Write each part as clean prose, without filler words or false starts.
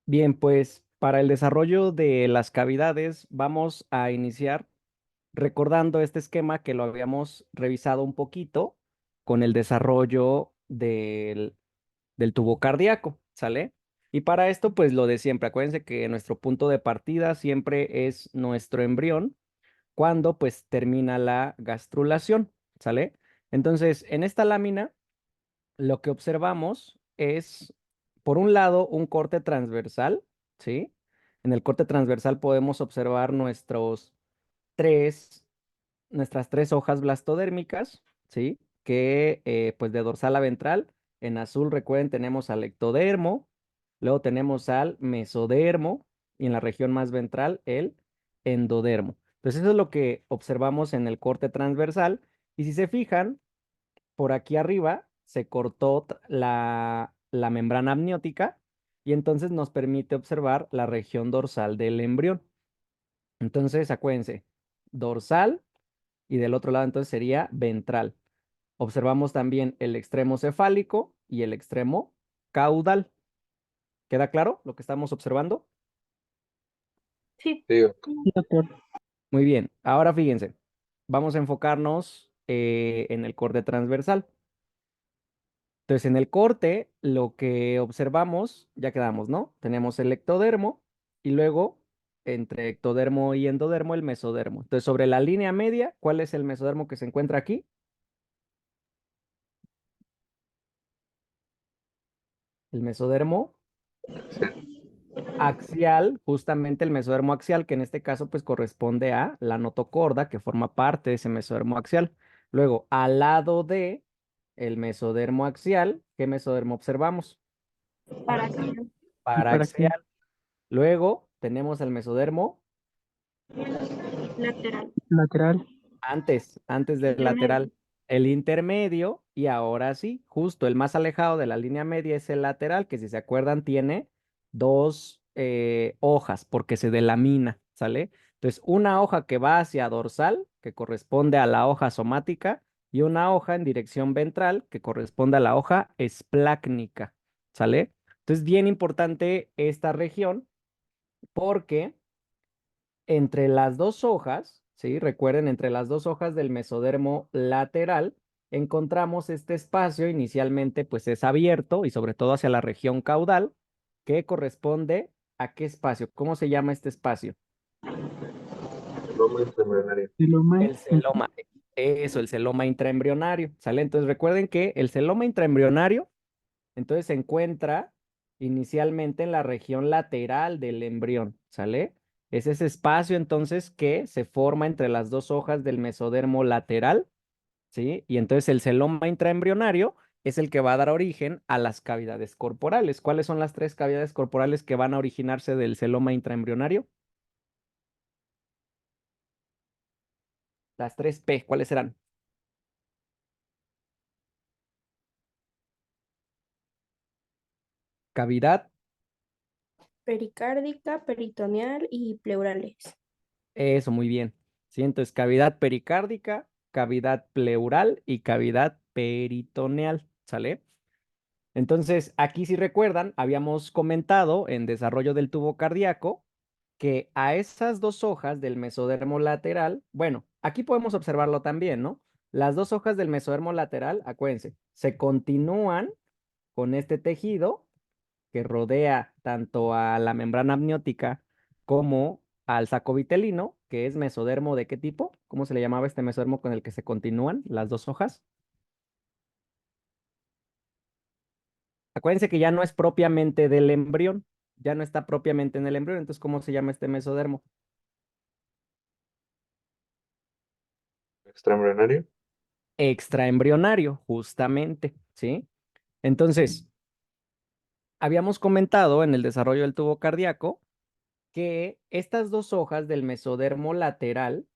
Bien, pues para el desarrollo de las cavidades vamos a iniciar recordando este esquema que lo habíamos revisado un poquito con el desarrollo del tubo cardíaco, ¿sale? Y para esto, pues lo de siempre, acuérdense que nuestro punto de partida siempre es nuestro embrión cuando pues termina la gastrulación, ¿sale? Entonces, en esta lámina lo que observamos es, por un lado, un corte transversal, ¿sí? En el corte transversal podemos observar tres, nuestras tres hojas blastodérmicas, ¿sí? Que pues de dorsal a ventral, en azul recuerden tenemos al ectodermo, luego tenemos al mesodermo y en la región más ventral el endodermo. Entonces eso es lo que observamos en el corte transversal y si se fijan, por aquí arriba se cortó la membrana amniótica y entonces nos permite observar la región dorsal del embrión. Entonces, acuérdense, dorsal y del otro lado entonces sería ventral. Observamos también el extremo cefálico y el extremo caudal. ¿Queda claro lo que estamos observando? Sí. Sí, Sí, doctor. Muy bien, ahora fíjense, vamos a enfocarnos en el corte transversal. Entonces, en el corte, lo que observamos, ya quedamos, ¿no? Tenemos el ectodermo y luego, entre ectodermo y endodermo, el mesodermo. Entonces, sobre la línea media, ¿cuál es el mesodermo que se encuentra aquí? El mesodermo axial, justamente el mesodermo axial, que en este caso, pues corresponde a la notocorda, que forma parte de ese mesodermo axial. Luego, al lado de el mesodermo axial, ¿qué mesodermo observamos? Para acá. ¿y para qué? Paraxial. Luego, tenemos el mesodermo Lateral. Lateral. antes del Intermedio. lateral, el intermedio y ahora sí, justo el más alejado de la línea media es el lateral, que si se acuerdan tiene dos hojas porque se delamina, ¿sale? Entonces, una hoja que va hacia dorsal, que corresponde a la hoja somática, y una hoja en dirección ventral, que corresponde a la hoja esplácnica, ¿sale? Entonces, bien importante esta región porque entre las dos hojas, ¿sí? Recuerden, entre las dos hojas del mesodermo lateral, encontramos este espacio, inicialmente pues es abierto y sobre todo hacia la región caudal, que corresponde a qué espacio, ¿cómo se llama este espacio? Celoma intraembrionario. Celoma. El celoma, eso, el celoma intraembrionario, ¿sale? Entonces recuerden que el celoma intraembrionario, entonces se encuentra inicialmente en la región lateral del embrión, ¿sale? Es ese espacio entonces que se forma entre las dos hojas del mesodermo lateral, ¿sí? Y entonces el celoma intraembrionario es el que va a dar origen a las cavidades corporales. ¿Cuáles son las tres cavidades corporales que van a originarse del celoma intraembrionario? Las tres P, ¿cuáles serán? Cavidad, Pericárdica, peritoneal y pleurales. eso, muy bien. Sí, entonces cavidad pericárdica, cavidad pleural y cavidad peritoneal, ¿sale? Entonces, aquí si recuerdan, habíamos comentado en desarrollo del tubo cardíaco que a esas dos hojas del mesodermo lateral, bueno, aquí podemos observarlo también, ¿no? Las dos hojas del mesodermo lateral, acuérdense, se continúan con este tejido que rodea tanto a la membrana amniótica como al saco vitelino, que es mesodermo ¿de qué tipo? ¿Cómo se le llamaba este mesodermo con el que se continúan las dos hojas? Acuérdense que ya no es propiamente del embrión, ya no está propiamente en el embrión, entonces ¿cómo se llama este mesodermo? Extraembrionario. Extraembrionario, justamente, ¿sí? Entonces, habíamos comentado en el desarrollo del tubo cardíaco que estas dos hojas del mesodermo lateral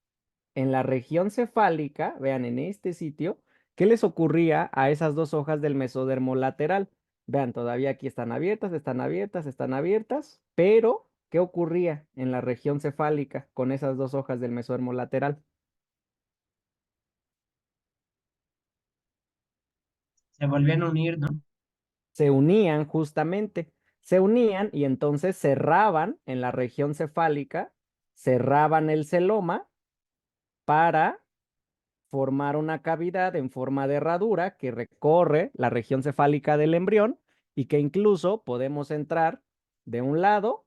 en la región cefálica, vean en este sitio, ¿qué les ocurría a esas dos hojas del mesodermo lateral? Vean, todavía aquí están abiertas, están abiertas, están abiertas, pero ¿qué ocurría en la región cefálica con esas dos hojas del mesodermo lateral? Se volvían a unir, ¿no? Se unían justamente. se unían y entonces cerraban en la región cefálica, cerraban el celoma para formar una cavidad en forma de herradura que recorre la región cefálica del embrión y que incluso podemos entrar de un lado,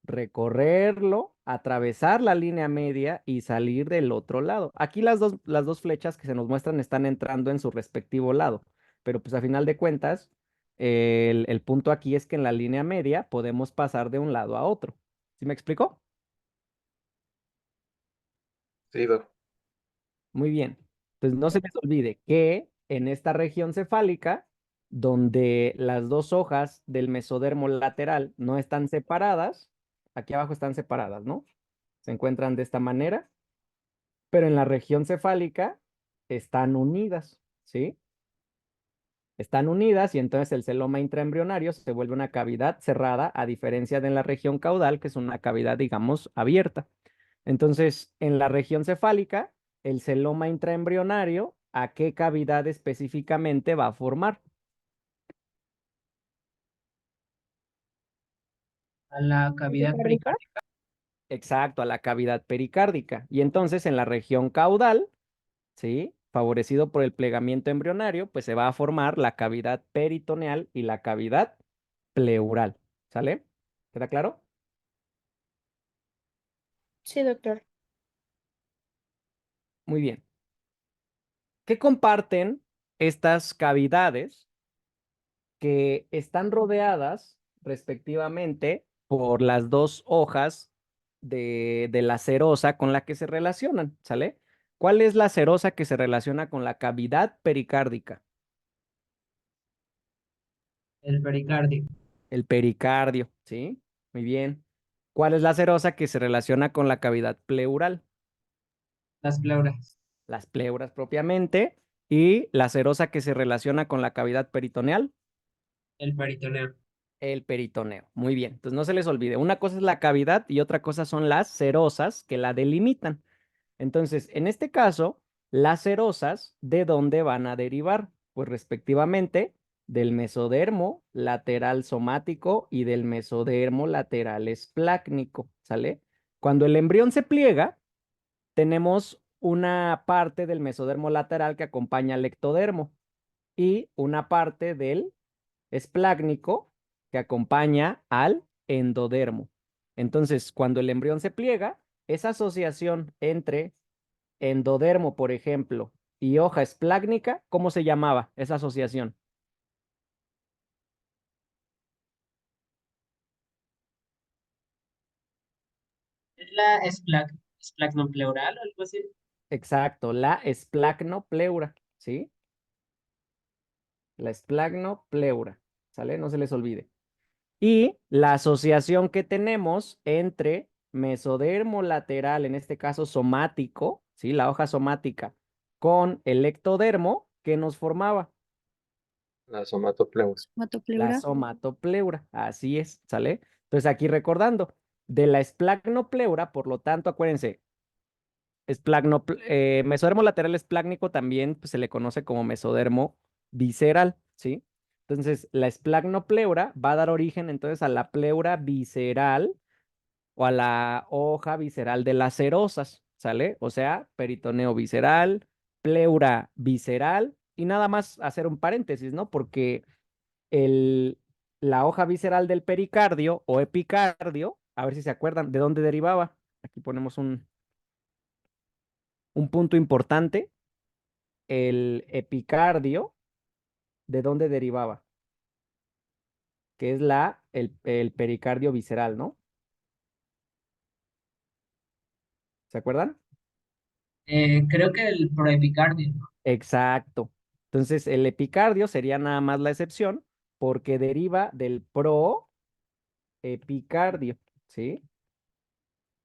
recorrerlo, atravesar la línea media y salir del otro lado. Aquí las dos flechas que se nos muestran están entrando en su respectivo lado, pero pues a final de cuentas, el punto aquí es que en la línea media podemos pasar de un lado a otro. ¿Sí me explicó? Sí, Doc. Muy bien. Entonces, no se les olvide que en esta región cefálica, donde las dos hojas del mesodermo lateral no están separadas, aquí abajo están separadas, ¿no? Se encuentran de esta manera, pero en la región cefálica están unidas, ¿sí? Están unidas y entonces el celoma intraembrionario se vuelve una cavidad cerrada, a diferencia de en la región caudal, que es una cavidad, digamos, abierta. Entonces, en la región cefálica, el celoma intraembrionario, ¿a qué cavidad específicamente va a formar? A la cavidad ¿Pericárdica? pericárdica. Exacto, a la cavidad pericárdica. Y entonces, en la región caudal, ¿sí? Favorecido por el plegamiento embrionario, pues se va a formar la cavidad peritoneal y la cavidad pleural. ¿Sale? ¿Queda claro? Sí, doctor. Muy bien. ¿Qué comparten estas cavidades que están rodeadas respectivamente por las dos hojas de la serosa con la que se relacionan? ¿Sale? ¿Cuál es la serosa que se relaciona con la cavidad pericárdica? El pericardio. El pericardio, ¿sí? Muy bien. ¿Cuál es la serosa que se relaciona con la cavidad pleural? Las pleuras. Las pleuras propiamente. ¿Y la serosa que se relaciona con la cavidad peritoneal? El peritoneo. El peritoneo. Muy bien. Entonces no se les olvide. Una cosa es la cavidad y otra cosa son las serosas que la delimitan. Entonces, en este caso, las serosas, ¿de dónde van a derivar? Pues respectivamente del mesodermo lateral somático y del mesodermo lateral esplácnico, ¿sale? Cuando el embrión se pliega, tenemos una parte del mesodermo lateral que acompaña al ectodermo y una parte del esplácnico que acompaña al endodermo. Entonces, cuando el embrión se pliega, esa asociación entre endodermo, por ejemplo, y hoja esplácnica, ¿cómo se llamaba esa asociación? Es la esplacnopleural o algo así. Exacto, la esplacnopleura, ¿sí? La esplacnopleura, ¿sale? No se les olvide. Y la asociación que tenemos entre mesodermo lateral, en este caso somático, ¿sí? La hoja somática, con el ectodermo, ¿qué nos formaba? La somatopleus. La Matopleura. somatopleura, así es, ¿sale? Entonces aquí recordando, de la esplacnopleura, por lo tanto, acuérdense, mesodermo lateral esplácnico también pues, se le conoce como mesodermo visceral, ¿sí? Entonces, la esplacnopleura va a dar origen entonces a la pleura visceral o a la hoja visceral de las serosas, ¿sale? O sea, peritoneo visceral, pleura visceral y nada más hacer un paréntesis, ¿no? Porque el, la hoja visceral del pericardio o epicardio, a ver si se acuerdan de dónde derivaba. Aquí ponemos un punto importante. El epicardio, ¿de dónde derivaba? Que es el pericardio visceral, ¿no? ¿Se acuerdan? Creo que el proepicardio, ¿no? Exacto. Entonces, el epicardio sería nada más la excepción porque deriva del proepicardio, ¿sí?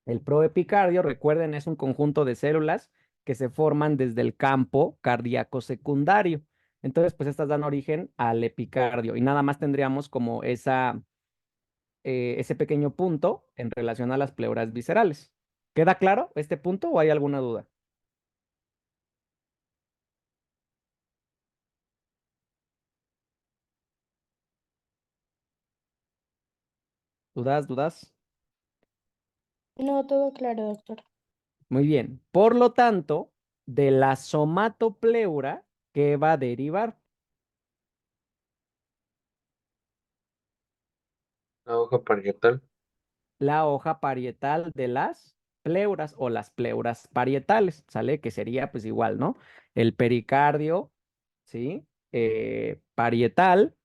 El proepicardio, recuerden, es un conjunto de células que se forman desde el campo cardíaco secundario. Entonces, pues estas dan origen al epicardio y nada más tendríamos como ese pequeño punto en relación a las pleuras viscerales. ¿Queda claro este punto o hay alguna duda? ¿Dudas, dudas? No, todo claro, doctor. Muy bien. Por lo tanto, de la somatopleura, ¿qué va a derivar? La hoja parietal. La hoja parietal de las pleuras o las pleuras parietales, ¿sale? Que sería pues igual, ¿no? El pericardio, ¿sí? Parietal,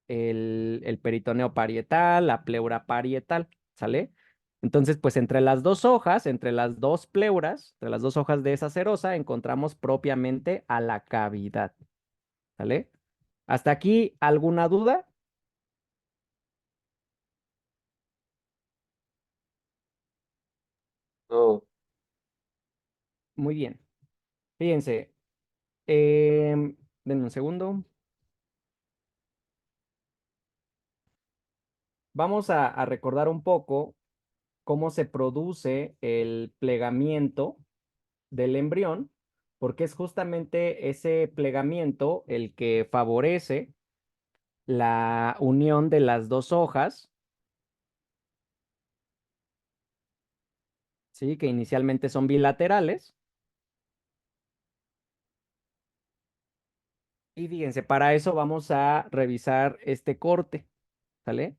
el peritoneo parietal, la pleura parietal, ¿sale? Entonces, pues entre las dos hojas, entre las dos pleuras, entre las dos hojas de esa serosa, encontramos propiamente a la cavidad, ¿sale? ¿Hasta aquí alguna duda? No, Muy bien. Fíjense, denme un segundo. Vamos a recordar un poco cómo se produce el plegamiento del embrión, porque es justamente ese plegamiento el que favorece la unión de las dos hojas, ¿sí? Que inicialmente son bilaterales. Y fíjense, para eso vamos a revisar este corte, ¿sale?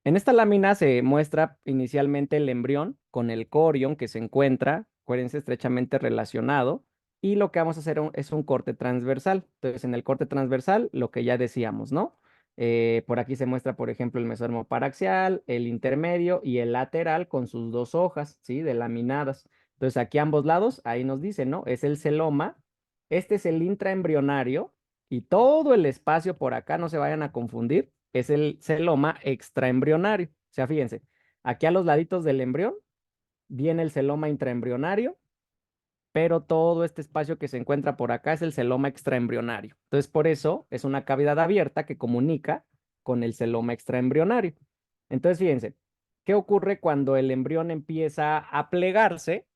En esta lámina se muestra inicialmente el embrión con el corion que se encuentra, acuérdense, estrechamente relacionado, y lo que vamos a hacer es un corte transversal. Entonces, en el corte transversal, lo que ya decíamos, ¿no? Por aquí se muestra, por ejemplo, el mesodermo paraxial, el intermedio y el lateral con sus dos hojas, ¿sí? Delaminadas. Entonces, aquí a ambos lados, ahí nos dice, ¿no? Es el celoma, este es el intraembrionario y todo el espacio por acá, no se vayan a confundir, es el celoma extraembrionario. O sea, fíjense, aquí a los laditos del embrión viene el celoma intraembrionario, pero todo este espacio que se encuentra por acá es el celoma extraembrionario. Entonces, por eso es una cavidad abierta que comunica con el celoma extraembrionario. Entonces, fíjense, ¿qué ocurre cuando el embrión empieza a plegarse?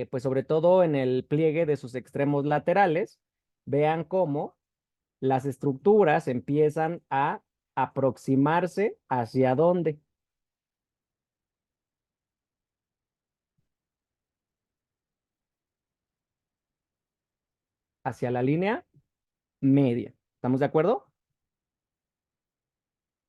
Pues sobre todo en el pliegue de sus extremos laterales, vean cómo las estructuras empiezan a aproximarse hacia dónde, hacia la línea media. ¿Estamos de acuerdo?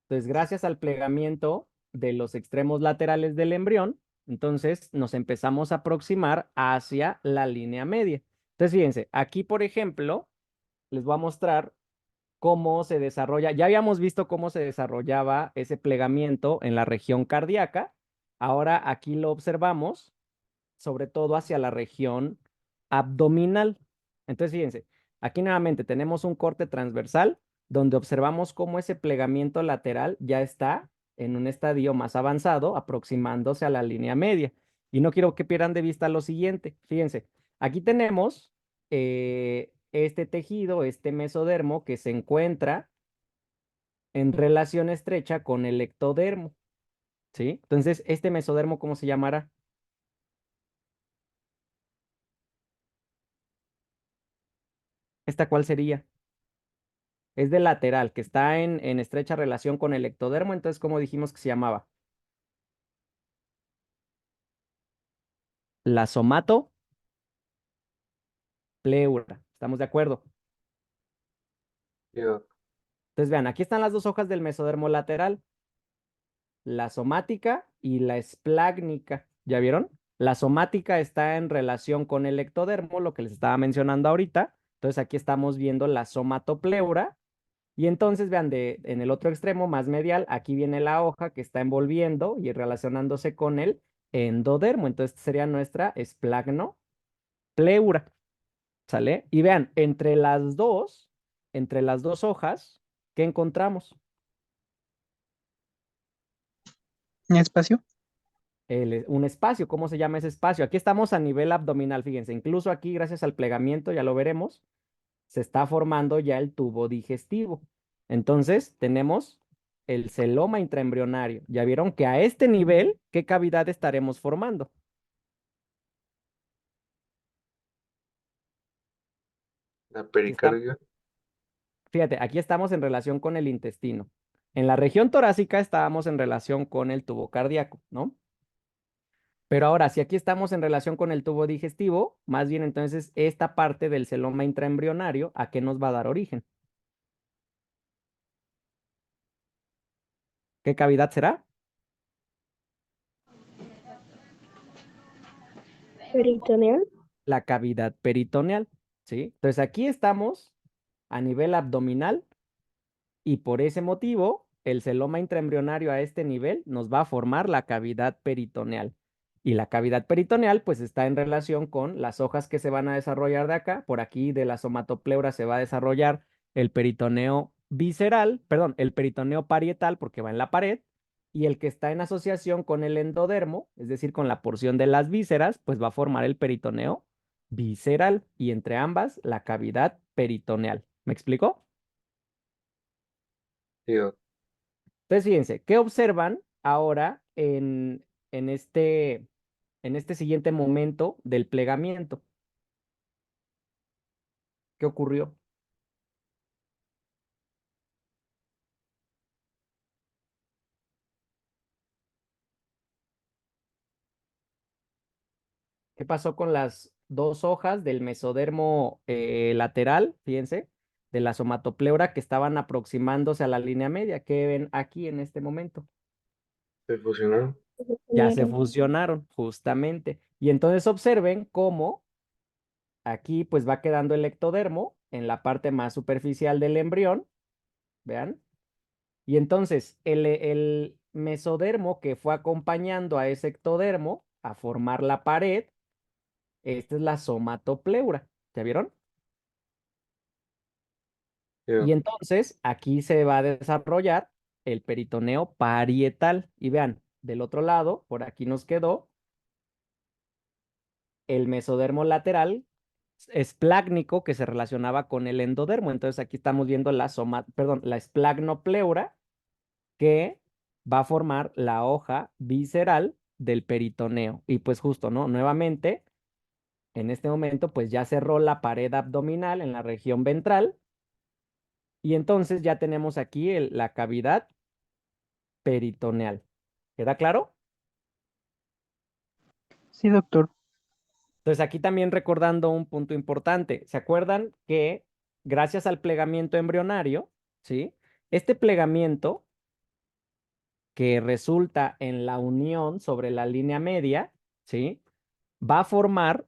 Entonces, gracias al plegamiento de los extremos laterales del embrión, entonces nos empezamos a aproximar hacia la línea media. Entonces, fíjense, aquí, por ejemplo, les voy a mostrar cómo se desarrolla. Ya habíamos visto cómo se desarrollaba ese plegamiento en la región cardíaca. Ahora aquí lo observamos sobre todo hacia la región abdominal. Entonces, fíjense, aquí nuevamente tenemos un corte transversal donde observamos cómo ese plegamiento lateral ya está en un estadio más avanzado, aproximándose a la línea media. Y no quiero que pierdan de vista lo siguiente. Fíjense, aquí tenemos este tejido, este mesodermo que se encuentra en relación estrecha con el ectodermo, ¿sí? Entonces, este mesodermo, ¿cómo se llamará? ¿Esta cuál sería? Es de lateral, que está en estrecha relación con el ectodermo, entonces, ¿cómo dijimos que se llamaba? La somatopleura. ¿Estamos de acuerdo? sí, doc. Entonces, vean, aquí están las dos hojas del mesodermo lateral, la somática y la esplácnica. ¿Ya vieron? La somática está en relación con el ectodermo, lo que les estaba mencionando ahorita. Entonces, aquí estamos viendo la somatopleura. Y entonces, vean, en el otro extremo, más medial, aquí viene la hoja que está envolviendo y relacionándose con el endodermo. Entonces, sería nuestra esplagno pleura, ¿sale? Y vean, entre las dos hojas, ¿qué encontramos? ¿Un espacio? Un espacio. ¿Cómo se llama ese espacio? Aquí estamos a nivel abdominal, fíjense, incluso aquí, gracias al plegamiento, ya lo veremos, se está formando ya el tubo digestivo. Entonces, tenemos el celoma intraembrionario. Ya vieron que a este nivel, ¿qué cavidad estaremos formando? La Aquí está, pericardio. fíjate, aquí estamos en relación con el intestino. En la región torácica estábamos en relación con el tubo cardíaco, ¿no? Pero ahora, si aquí estamos en relación con el tubo digestivo, más bien entonces esta parte del celoma intraembrionario, ¿a qué nos va a dar origen? ¿Qué cavidad será? Peritoneal. La cavidad peritoneal, ¿sí? Entonces aquí estamos a nivel abdominal y por ese motivo el celoma intraembrionario a este nivel nos va a formar la cavidad peritoneal. Y la cavidad peritoneal pues está en relación con las hojas que se van a desarrollar de acá. Por aquí de la somatopleura se va a desarrollar el peritoneo visceral, perdón, el peritoneo parietal porque va en la pared. Y el que está en asociación con el endodermo, es decir, con la porción de las vísceras, pues va a formar el peritoneo visceral y entre ambas la cavidad peritoneal. ¿Me explicó? Sí, doc. Entonces, fíjense, ¿qué observan ahora en en este siguiente momento del plegamiento? ¿Qué ocurrió? ¿Qué pasó con las dos hojas del mesodermo lateral, fíjense, de la somatopleura que estaban aproximándose a la línea media? ¿Qué ven aquí en este momento? Se fusionaron. Ya se Fusionaron. fusionaron, justamente. Y entonces observen cómo aquí pues va quedando el ectodermo en la parte más superficial del embrión, vean. Y entonces el mesodermo que fue acompañando a ese ectodermo a formar la pared, esta es la somatopleura. ¿Ya vieron? Sí, Y doc. entonces aquí se va a desarrollar el peritoneo parietal. Y vean, del otro lado, por aquí nos quedó el mesodermo lateral esplácnico que se relacionaba con el endodermo. Entonces aquí estamos viendo perdón, la esplagnopleura que va a formar la hoja visceral del peritoneo. Y pues justo, ¿no? Nuevamente, en este momento, pues ya cerró la pared abdominal en la región ventral y entonces ya tenemos aquí la cavidad peritoneal. ¿Queda claro? Sí, doctor. Entonces aquí también recordando un punto importante. ¿Se acuerdan que gracias al plegamiento embrionario, ¿sí? Este plegamiento que resulta en la unión sobre la línea media, ¿sí? Va a formar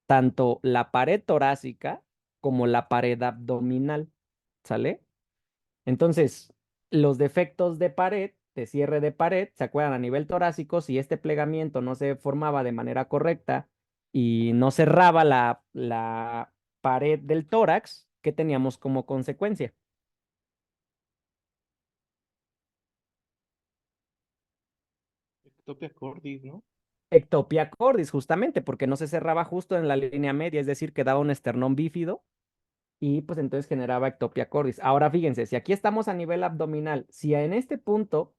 tanto la pared torácica como la pared abdominal, ¿sale? Entonces, los defectos de pared, de cierre de pared, ¿se acuerdan? A nivel torácico, si este plegamiento no se formaba de manera correcta y no cerraba la pared del tórax, ¿qué teníamos como consecuencia? Ectopia cordis, ¿no? Ectopia cordis, justamente, porque no se cerraba justo en la línea media, es decir, quedaba un esternón bífido y pues entonces generaba ectopia cordis. Ahora fíjense, si aquí estamos a nivel abdominal, si en este punto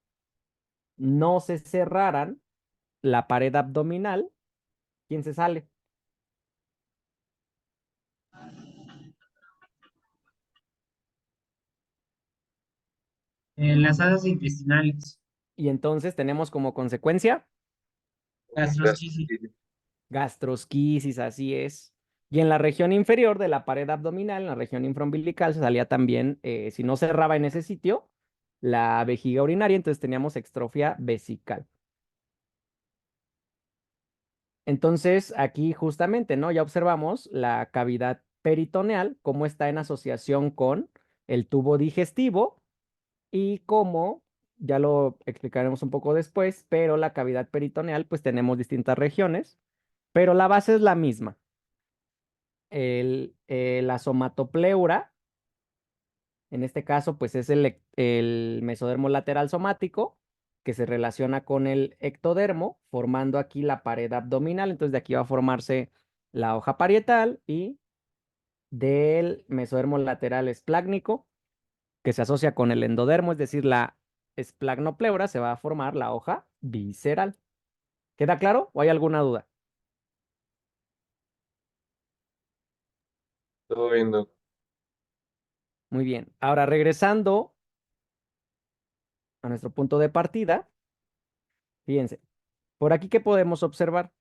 no se cerraran la pared abdominal, ¿quién se sale? Las asas intestinales. Y entonces tenemos como consecuencia Gastrosquisis. gastrosquisis, así es. Y en la región inferior de la pared abdominal, en la región infraumbilical, se salía también, si no cerraba en ese sitio, la vejiga urinaria, entonces teníamos extrofia vesical. Entonces, aquí justamente, ¿no? Ya observamos la cavidad peritoneal, cómo está en asociación con el tubo digestivo y cómo, ya lo explicaremos un poco después, pero la cavidad peritoneal, pues tenemos distintas regiones, pero la base es la misma. La somatopleura, en este caso, pues es el mesodermo lateral somático que se relaciona con el ectodermo, formando aquí la pared abdominal. Entonces, de aquí va a formarse la hoja parietal y del mesodermo lateral esplácnico, que se asocia con el endodermo, es decir, la esplagnopleura, se va a formar la hoja visceral. ¿Queda claro o hay alguna duda? Todo bien, doc. Muy bien. Ahora, regresando a nuestro punto de partida, fíjense, por aquí, ¿qué podemos observar?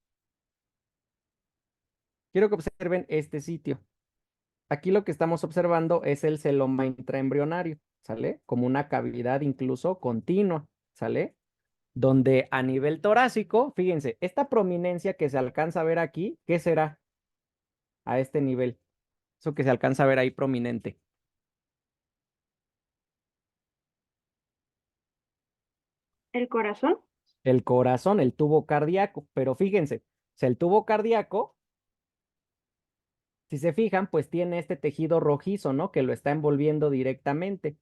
Quiero que observen este sitio. Aquí lo que estamos observando es el celoma intraembrionario, ¿sale? Como una cavidad incluso continua, ¿sale? Donde a nivel torácico, fíjense, esta prominencia que se alcanza a ver aquí, ¿qué será a este nivel? Eso que se alcanza a ver ahí prominente. ¿El corazón? El corazón, el tubo cardíaco. Pero fíjense, o sea, el tubo cardíaco, si se fijan, pues tiene este tejido rojizo, ¿no? Que lo está envolviendo directamente.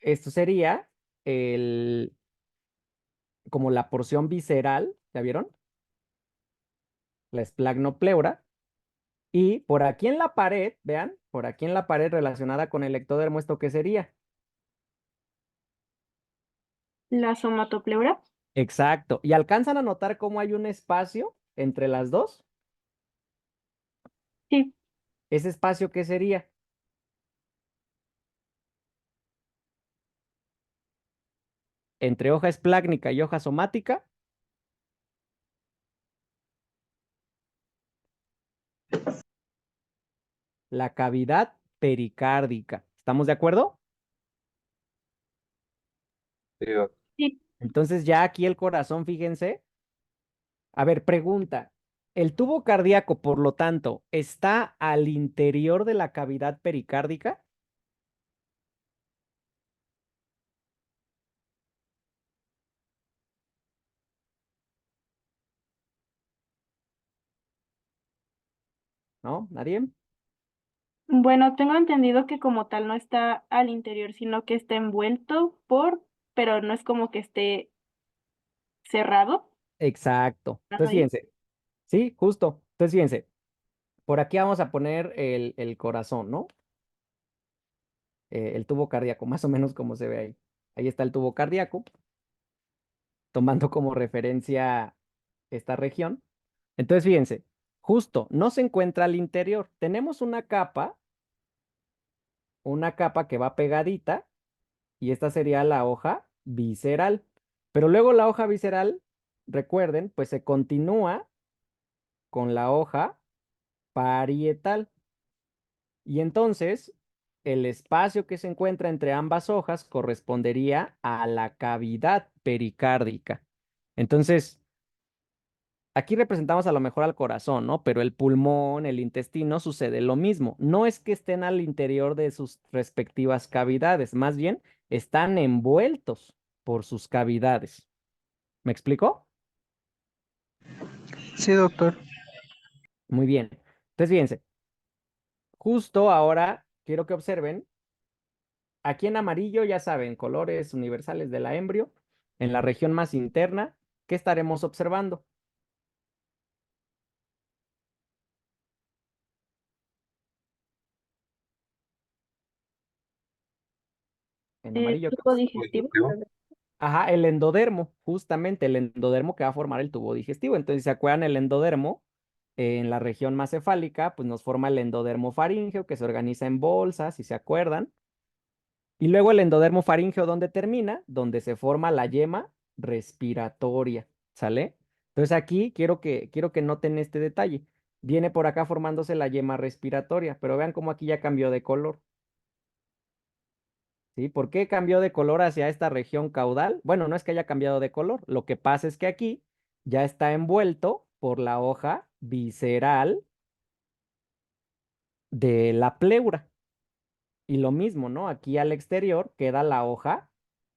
Esto sería el, como la porción visceral, ¿ya vieron? La esplagnopleura. Y por aquí en la pared, vean, por aquí en la pared relacionada con el ectodermo, ¿esto qué sería? ¿La somatopleura? Exacto. ¿Y alcanzan a notar cómo hay un espacio entre las dos? Sí. ¿Ese espacio qué sería? Entre hoja esplácnica y hoja somática. La cavidad pericárdica. ¿Estamos de acuerdo? Sí, doctor. Sí. Entonces ya aquí el corazón, fíjense. A ver, pregunta. ¿El tubo cardíaco, por lo tanto, está al interior de la cavidad pericárdica? ¿No? ¿Nadie? Bueno, tengo entendido que como tal no está al interior, sino que está envuelto por, pero no es como que esté cerrado. Exacto. ¿Más Entonces, ahí? fíjense. Sí, justo. Entonces, fíjense. Por aquí vamos a poner el corazón, ¿no? El tubo cardíaco, más o menos como se ve ahí. Ahí está el tubo cardíaco, tomando como referencia esta región. Entonces, fíjense, justo no se encuentra al interior. Tenemos una capa que va pegadita, y esta sería la hoja visceral. Pero luego la hoja visceral, recuerden, pues se continúa con la hoja parietal. Y entonces, el espacio que se encuentra entre ambas hojas correspondería a la cavidad pericárdica. Entonces, aquí representamos a lo mejor al corazón, ¿no? Pero el pulmón, el intestino, sucede lo mismo. No es que estén al interior de sus respectivas cavidades, más bien están envueltos por sus cavidades. ¿Me explico? Sí, doctor. Muy bien. Entonces, fíjense, justo ahora quiero que observen, aquí en amarillo, ya saben, colores universales de la embrio, en la región más interna, ¿qué estaremos observando? En amarillo, ¿qué Tubo observamos? digestivo. Ajá, el endodermo, justamente el endodermo que va a formar el tubo digestivo. Entonces, si se acuerdan, el endodermo en la región más cefálica, pues nos forma el endodermo faríngeo que se organiza en bolsas, si se acuerdan. Y luego el endodermo faríngeo, ¿dónde termina? Donde se forma la yema respiratoria, ¿sale? Entonces aquí quiero que noten este detalle. Viene por acá formándose la yema respiratoria, pero vean cómo aquí ya cambió de color. ¿Sí? ¿Por qué cambió de color hacia esta región caudal? Bueno, no es que haya cambiado de color. Lo que pasa es que aquí ya está envuelto por la hoja visceral de la pleura. Y lo mismo, ¿no? Aquí al exterior queda la hoja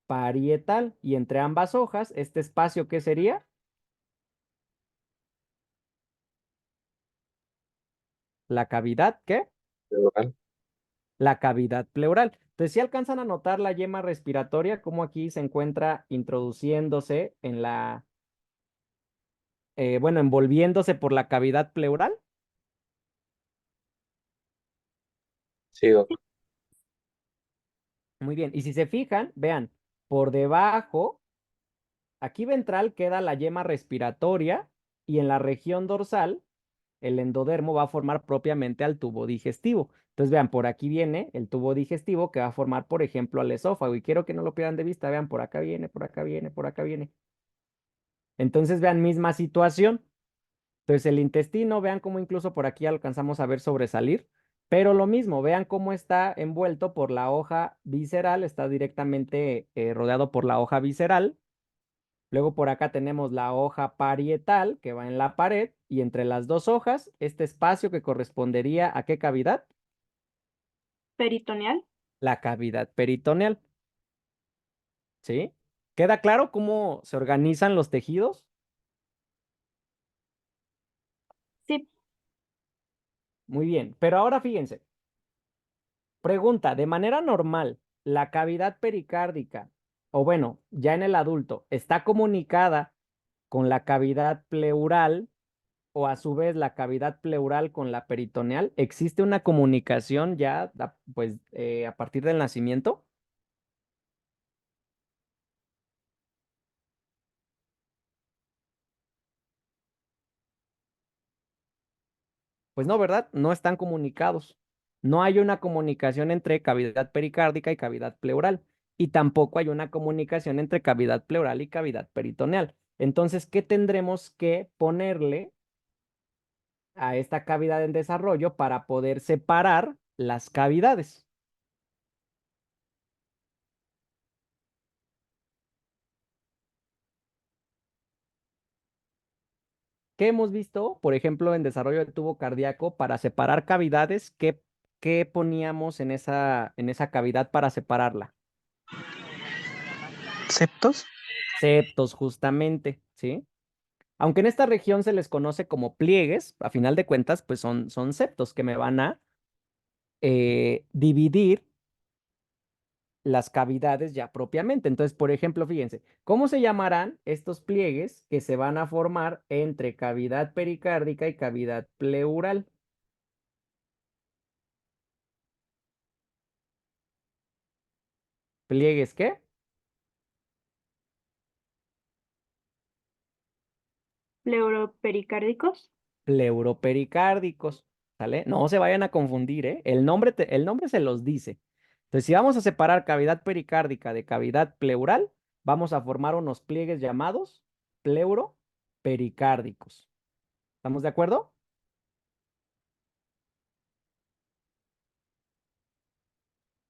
parietal y entre ambas hojas, este espacio, ¿qué sería? La cavidad, ¿qué? Pleural. La cavidad pleural. Entonces, si alcanzan a notar la yema respiratoria, como aquí se encuentra introduciéndose en bueno, envolviéndose por la cavidad pleural. Sí, doctor. Muy bien. Y si se fijan, vean, por debajo, aquí ventral queda la yema respiratoria y en la región dorsal, el endodermo va a formar propiamente al tubo digestivo. Entonces, vean, por aquí viene el tubo digestivo que va a formar, por ejemplo, al esófago. Y quiero que no lo pierdan de vista. Vean, por acá viene, por acá viene, por acá viene. Entonces, vean, misma situación. Entonces, el intestino, vean cómo incluso por aquí alcanzamos a ver sobresalir. Pero lo mismo, vean cómo está envuelto por la hoja visceral, está directamente rodeado por la hoja visceral. Luego por acá tenemos la hoja parietal que va en la pared y entre las dos hojas, este espacio que correspondería ¿a qué cavidad? Peritoneal. La cavidad peritoneal, ¿sí? ¿Queda claro cómo se organizan los tejidos? Sí, Muy bien, pero ahora fíjense, pregunta, de manera normal, la cavidad pericárdica, o bueno, ya en el adulto, ¿está comunicada con la cavidad pleural o a su vez la cavidad pleural con la peritoneal? ¿Existe una comunicación ya, pues, a partir del nacimiento? Pues no, ¿verdad? No están comunicados. No hay una comunicación entre cavidad pericárdica y cavidad pleural. Y tampoco hay una comunicación entre cavidad pleural y cavidad peritoneal. Entonces, ¿qué tendremos que ponerle a esta cavidad en desarrollo para poder separar las cavidades? ¿Qué hemos visto, por ejemplo, en desarrollo del tubo cardíaco para separar cavidades? ¿Qué poníamos en esa cavidad para separarla? ¿Septos? Septos, justamente, ¿sí? Aunque en esta región se les conoce como pliegues, a final de cuentas, pues son septos que me van a dividir las cavidades ya propiamente. Entonces, por ejemplo, fíjense, ¿cómo se llamarán estos pliegues que se van a formar entre cavidad pericárdica y cavidad pleural? ¿Pliegues qué? pleuropericárdicos. Pleuropericárdicos, ¿sale? No se vayan a confundir, ¿eh? El nombre se los dice. Entonces, si vamos a separar cavidad pericárdica de cavidad pleural, vamos a formar unos pliegues llamados pleuropericárdicos. ¿Estamos de acuerdo?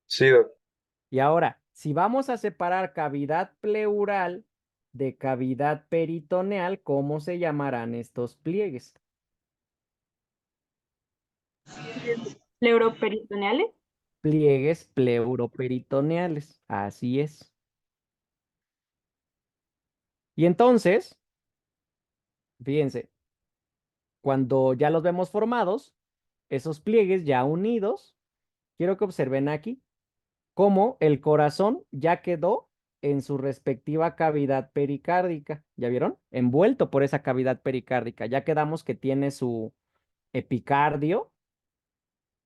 Sí, doc. Y ahora, si vamos a separar cavidad pleural de cavidad peritoneal, ¿cómo se llamarán estos pliegues? Pleuroperitoneales. Pliegues pleuroperitoneales. Así es. Y entonces, fíjense, cuando ya los vemos formados, esos pliegues ya unidos, quiero que observen aquí cómo el corazón ya quedó en su respectiva cavidad pericárdica. ¿Ya vieron? Envuelto por esa cavidad pericárdica. Ya quedamos que tiene su epicardio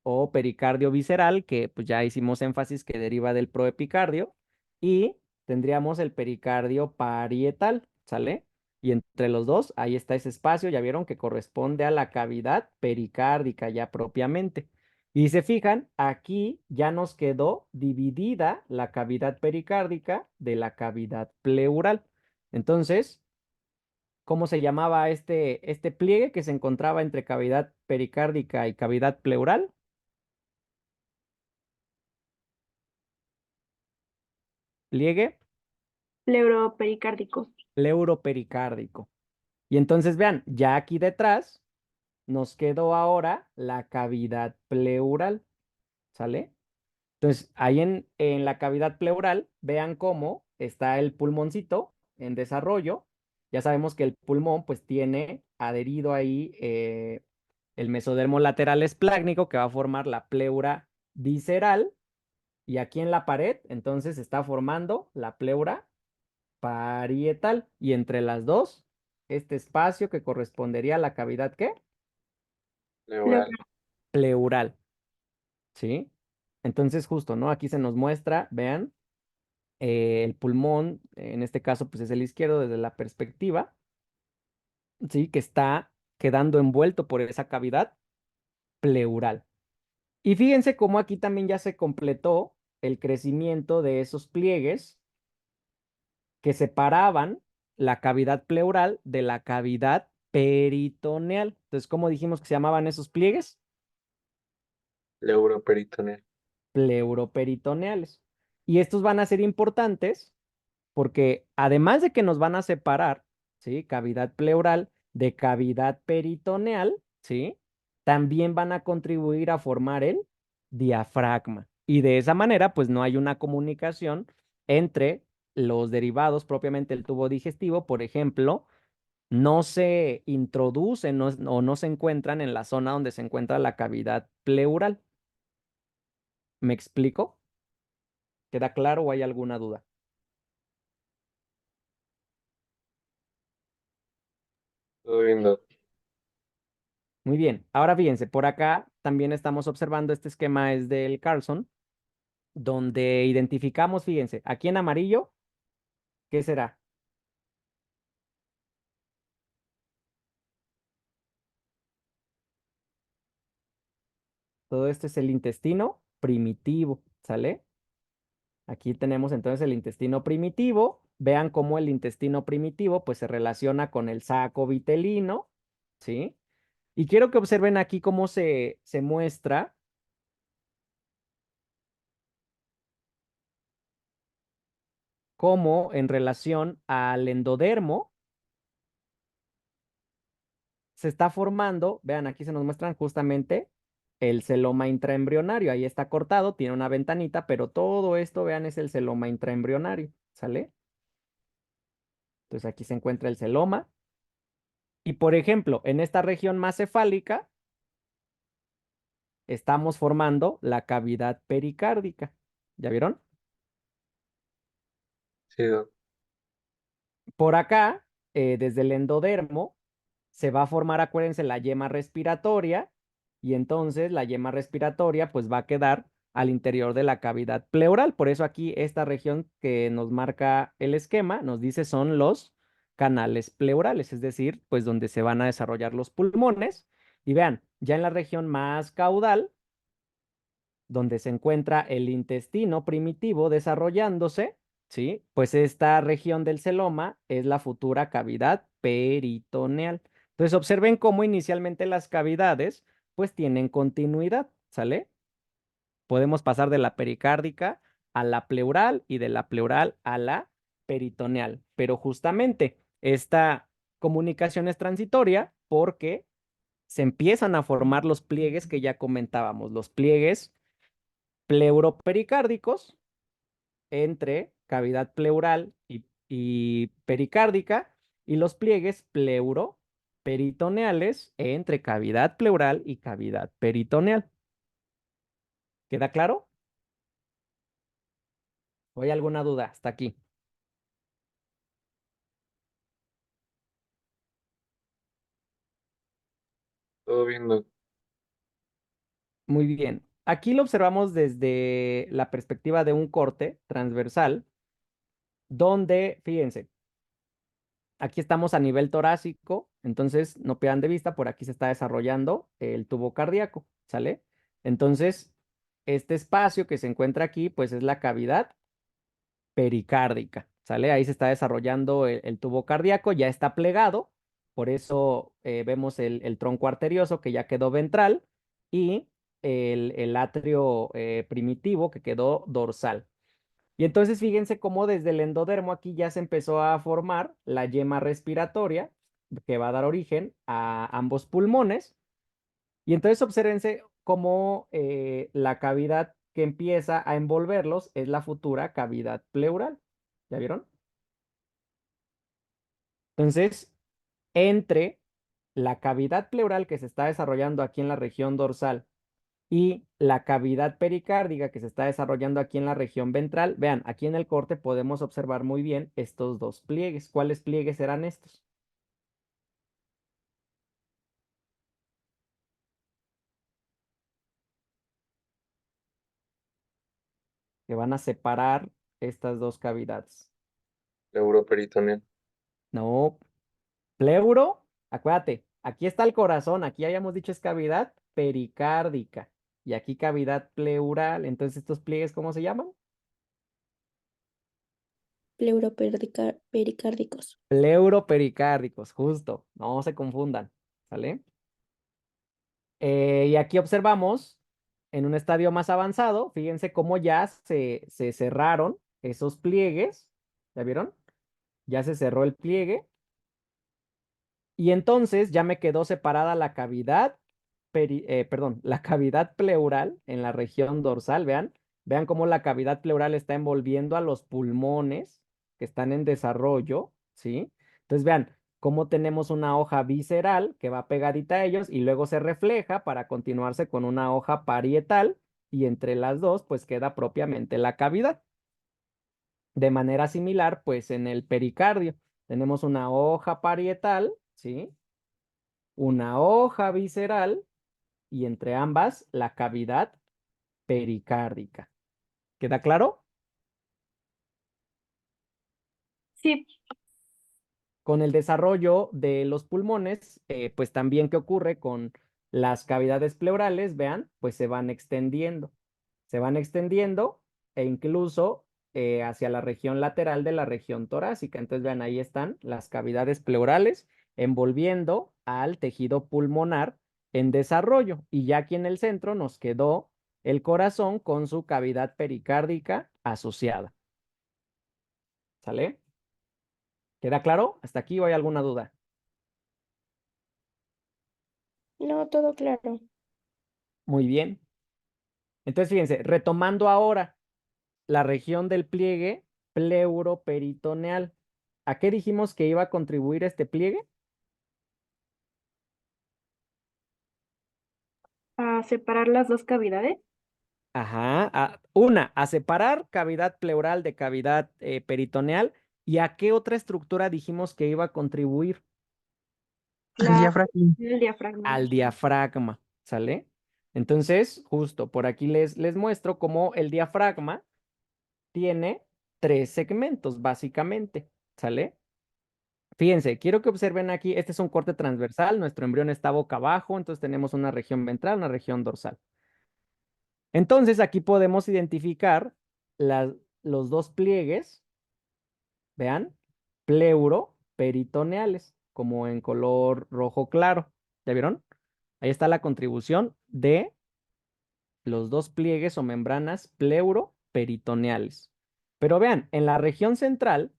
o pericardio visceral, que pues ya hicimos énfasis que deriva del proepicardio, y tendríamos el pericardio parietal, ¿sale? Y entre los dos, ahí está ese espacio, ya vieron que corresponde a la cavidad pericárdica ya propiamente. Y si se fijan, aquí ya nos quedó dividida la cavidad pericárdica de la cavidad pleural. Entonces, ¿cómo se llamaba este pliegue que se encontraba entre cavidad pericárdica y cavidad pleural? Pliegue Pleuropericárdicos. pleuropericárdico. Y entonces vean, ya aquí detrás nos quedó ahora la cavidad pleural, ¿sale? Entonces, ahí en la cavidad pleural, vean cómo está el pulmoncito en desarrollo. Ya sabemos que el pulmón pues tiene adherido ahí el mesodermo lateral esplácnico que va a formar la pleura visceral. Y aquí en la pared, entonces está formando la pleura parietal. Y entre las dos, este espacio que correspondería a la cavidad, ¿qué? Neural. Pleural, ¿sí? Entonces, justo, ¿no? Aquí se nos muestra, vean, el pulmón, en este caso, pues es el izquierdo desde la perspectiva, ¿sí? Que está quedando envuelto por esa cavidad pleural. Y fíjense cómo aquí también ya se completó el crecimiento de esos pliegues que separaban la cavidad pleural de la cavidad peritoneal. Entonces, ¿cómo dijimos que se llamaban esos pliegues? Pleuroperitoneal. Pleuroperitoneales. Y estos van a ser importantes porque además de que nos van a separar, ¿sí? Cavidad pleural de cavidad peritoneal, ¿sí? También van a contribuir a formar el diafragma. Y de esa manera, pues no hay una comunicación entre los derivados propiamente del tubo digestivo, por ejemplo, no se introducen o no se encuentran en la zona donde se encuentra la cavidad pleural. ¿Me explico? ¿Queda claro o hay alguna duda? Todo bien, Doc. Muy bien. Ahora fíjense, por acá también estamos observando este esquema es del Carlson, donde identificamos, fíjense, aquí en amarillo, ¿qué será? Todo esto es el intestino primitivo, ¿sale? Aquí tenemos entonces el intestino primitivo. Vean cómo el intestino primitivo pues se relaciona con el saco vitelino, ¿sí? Y quiero que observen aquí cómo se muestra cómo en relación al endodermo se está formando, vean, aquí se nos muestran justamente el celoma intraembrionario. Ahí está cortado, tiene una ventanita, pero todo esto, vean, es el celoma intraembrionario, ¿sale? Entonces aquí se encuentra el celoma. Y por ejemplo, en esta región más cefálica, estamos formando la cavidad pericárdica. ¿Ya vieron? Sí, Doc. Por acá, desde el endodermo, se va a formar, acuérdense, la yema respiratoria y entonces la yema respiratoria pues va a quedar al interior de la cavidad pleural. Por eso aquí esta región que nos marca el esquema nos dice son los canales pleurales, es decir, pues donde se van a desarrollar los pulmones. Y vean, ya en la región más caudal, donde se encuentra el intestino primitivo desarrollándose, ¿sí? Pues esta región del celoma es la futura cavidad peritoneal. Entonces observen cómo inicialmente las cavidades pues tienen continuidad, ¿sale? Podemos pasar de la pericárdica a la pleural y de la pleural a la peritoneal, pero justamente esta comunicación es transitoria porque se empiezan a formar los pliegues que ya comentábamos, los pliegues pleuropericárdicos entre cavidad pleural y pericárdica y los pliegues pleuroperitoneales entre cavidad pleural y cavidad peritoneal. ¿Queda claro? ¿O hay alguna duda hasta aquí? Todo bien, Doc. Muy bien. Aquí lo observamos desde la perspectiva de un corte transversal, donde, fíjense, aquí estamos a nivel torácico, entonces no pierdan de vista, por aquí se está desarrollando el tubo cardíaco, ¿sale? Entonces, este espacio que se encuentra aquí, pues es la cavidad pericárdica, ¿sale? Ahí se está desarrollando el tubo cardíaco, ya está plegado, por eso vemos el tronco arterioso que ya quedó ventral y el atrio primitivo que quedó dorsal. Y entonces fíjense cómo desde el endodermo aquí ya se empezó a formar la yema respiratoria que va a dar origen a ambos pulmones. Y entonces obsérvense cómo la cavidad que empieza a envolverlos es la futura cavidad pleural. ¿Ya vieron? Entonces, entre la cavidad pleural que se está desarrollando aquí en la región dorsal y la cavidad pericárdica que se está desarrollando aquí en la región ventral, vean, aquí en el corte podemos observar muy bien estos dos pliegues. ¿Cuáles pliegues serán estos? Que van a separar estas dos cavidades. Pleuroperitoneal. No, pleuro, acuérdate, aquí está el corazón, aquí habíamos dicho es cavidad pericárdica. y aquí cavidad pleural. Entonces, ¿estos pliegues cómo se llaman? Pleuropericárdicos. Pleuropericárdicos, justo. No se confundan, ¿sale? Y aquí observamos en un estadio más avanzado, fíjense cómo ya se cerraron esos pliegues. ¿Ya vieron? Ya se cerró el pliegue. Y entonces ya me quedó separada la cavidad, perdón, la cavidad pleural en la región dorsal. Vean cómo la cavidad pleural está envolviendo a los pulmones que están en desarrollo, ¿sí? Entonces vean cómo tenemos una hoja visceral que va pegadita a ellos y luego se refleja para continuarse con una hoja parietal y entre las dos pues queda propiamente la cavidad. De manera similar, pues en el pericardio tenemos una hoja parietal, ¿sí? Una hoja visceral y entre ambas la cavidad pericárdica. ¿Queda claro? Sí, Con el desarrollo de los pulmones, pues también qué ocurre con las cavidades pleurales, vean, pues se van extendiendo e incluso hacia la región lateral de la región torácica. Entonces, vean, ahí están las cavidades pleurales envolviendo al tejido pulmonar en desarrollo. Y ya aquí en el centro nos quedó el corazón con su cavidad pericárdica asociada. ¿Sale? ¿Queda claro? ¿Hasta aquí o hay alguna duda? No, todo claro. Muy bien. Entonces, fíjense, retomando ahora la región del pliegue pleuroperitoneal. ¿A qué dijimos que iba a contribuir este pliegue? a separar las dos cavidades. Ajá. A separar cavidad pleural de cavidad peritoneal. ¿Y a qué otra estructura dijimos que iba a contribuir? El diafragma. El diafragma. Al diafragma, ¿sale? Entonces, justo por aquí les muestro cómo el diafragma tiene 3 segmentos, básicamente, ¿sale? Fíjense, quiero que observen aquí, este es un corte transversal, nuestro embrión está boca abajo, entonces tenemos una región ventral, una región dorsal. Entonces, aquí podemos identificar los dos pliegues, vean, pleuroperitoneales, como en color rojo claro. ¿Ya vieron? Ahí está la contribución de los dos pliegues o membranas pleuroperitoneales. Pero vean, en la región central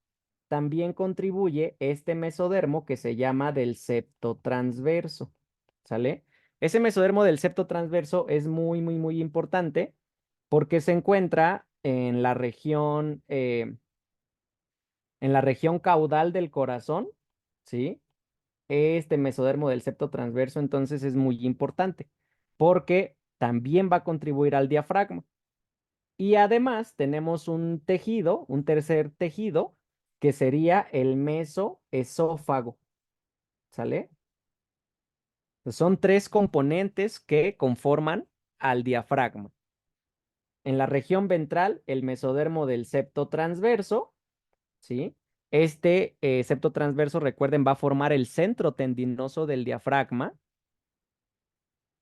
también contribuye este mesodermo que se llama del septo transverso, ¿sale? Ese mesodermo del septo transverso es muy importante porque se encuentra en la región caudal del corazón, ¿sí? Este mesodermo del septo transverso entonces es muy importante porque también va a contribuir al diafragma. Y además tenemos un tejido, un tercer tejido, que sería el mesoesófago, ¿sale? Son 3 componentes que conforman al diafragma. En la región ventral, el mesodermo del septo transverso, ¿sí? Este septo transverso, recuerden, va a formar el centro tendinoso del diafragma,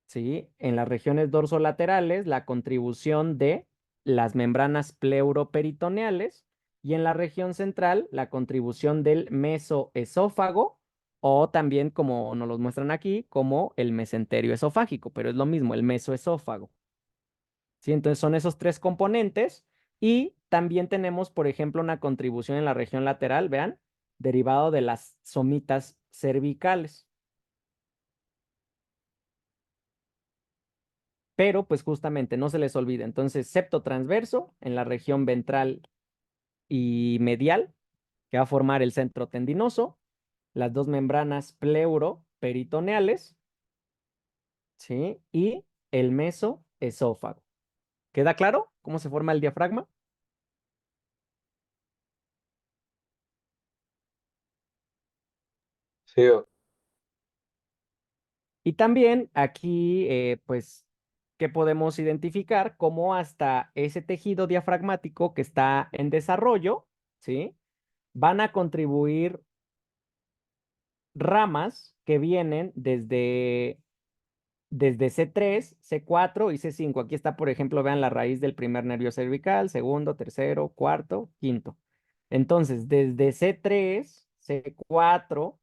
¿sí? En las regiones dorsolaterales, la contribución de las membranas pleuroperitoneales y en la región central, la contribución del mesoesófago o también, como nos los muestran aquí, como el mesenterio esofágico, pero es lo mismo, el mesoesófago. ¿Sí? Entonces son esos 3 componentes y también tenemos, por ejemplo, una contribución en la región lateral, vean, derivado de las somitas cervicales. Pero pues justamente no se les olvide. Entonces, septo transverso en la región ventral y medial, que va a formar el centro tendinoso, las dos membranas pleuroperitoneales, ¿sí? Y el mesoesófago. ¿Queda claro cómo se forma el diafragma? Sí, Y también aquí, pues, que podemos identificar cómo hasta ese tejido diafragmático que está en desarrollo, ¿sí? Van a contribuir ramas que vienen desde desde C3, C4 y C5. Aquí está, por ejemplo, vean la raíz del primer nervio cervical, segundo, tercero, cuarto, quinto. Entonces, desde C3, C4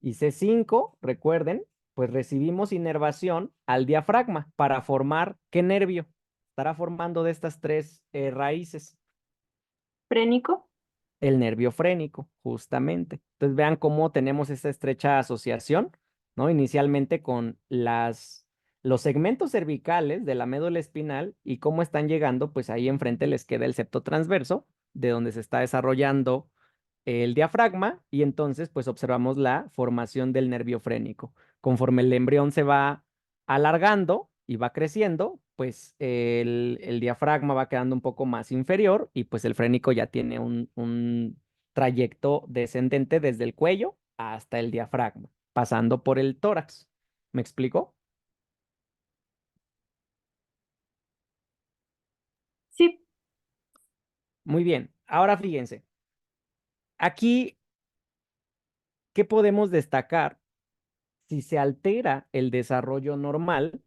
y C5, recuerden, pues recibimos inervación al diafragma para formar, ¿qué nervio? Estará formando de estas tres raíces. Frénico. El nervio frénico, justamente. Entonces vean cómo tenemos esta estrecha asociación, ¿no? Inicialmente con los segmentos cervicales de la médula espinal y cómo están llegando, pues ahí enfrente les queda el septo transverso, de donde se está desarrollando el diafragma y entonces pues observamos la formación del nervio frénico. Conforme el embrión se va alargando y va creciendo, pues el diafragma va quedando un poco más inferior y pues el frénico ya tiene un trayecto descendente desde el cuello hasta el diafragma, pasando por el tórax. ¿Me explico? Sí, Muy bien. Ahora fíjense, aquí, ¿qué podemos destacar? Si se altera el desarrollo normal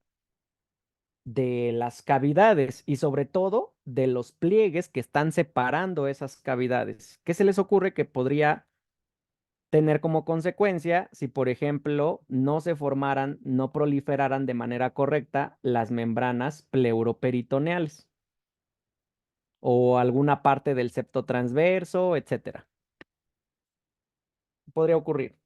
de las cavidades y sobre todo de los pliegues que están separando esas cavidades. ¿Qué se les ocurre que podría tener como consecuencia si, por ejemplo, no se formaran, no proliferaran de manera correcta las membranas pleuroperitoneales o alguna parte del septo transverso, etcétera? Podría ocurrir.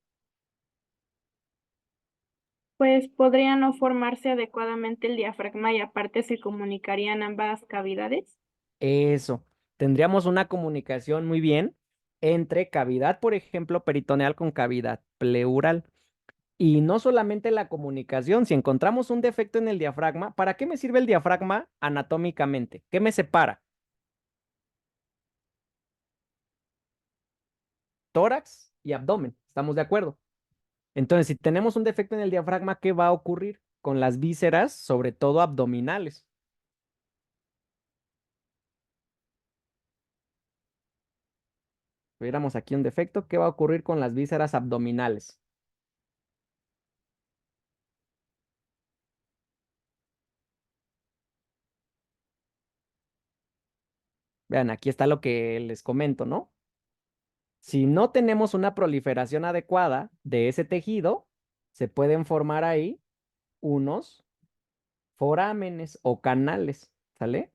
pues podría no formarse adecuadamente el diafragma y aparte se comunicarían ambas cavidades. Eso. Tendríamos una comunicación muy bien entre cavidad, por ejemplo, peritoneal con cavidad pleural. Y no solamente la comunicación, si encontramos un defecto en el diafragma, ¿para qué me sirve el diafragma anatómicamente? ¿Qué me separa? Tórax y abdomen, ¿estamos de acuerdo? Entonces, si tenemos un defecto en el diafragma, ¿qué va a ocurrir con las vísceras, sobre todo abdominales? Tuviéramos aquí un defecto, ¿qué va a ocurrir con las vísceras abdominales? Vean, aquí está lo que les comento, ¿no? Si no tenemos una proliferación adecuada de ese tejido, se pueden formar ahí unos forámenes o canales, ¿sale?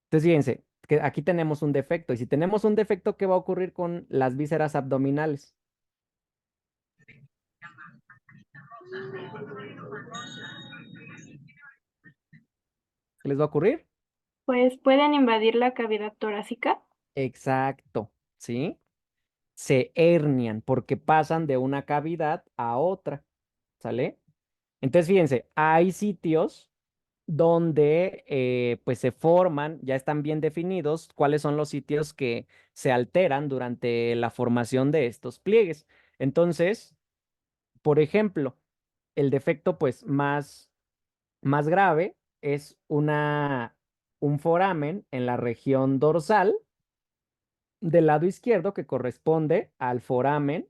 Entonces, fíjense, que aquí tenemos un defecto. Y si tenemos un defecto, ¿qué va a ocurrir con las vísceras abdominales? ¿Qué les va a ocurrir? Pues pueden invadir la cavidad torácica. Exacto, ¿sí? Se hernian porque pasan de una cavidad a otra, ¿sale? Entonces, fíjense, hay sitios donde pues se forman, ya están bien definidos cuáles son los sitios que se alteran durante la formación de estos pliegues. Entonces, por ejemplo, el defecto pues más grave es un foramen en la región dorsal del lado izquierdo que corresponde al foramen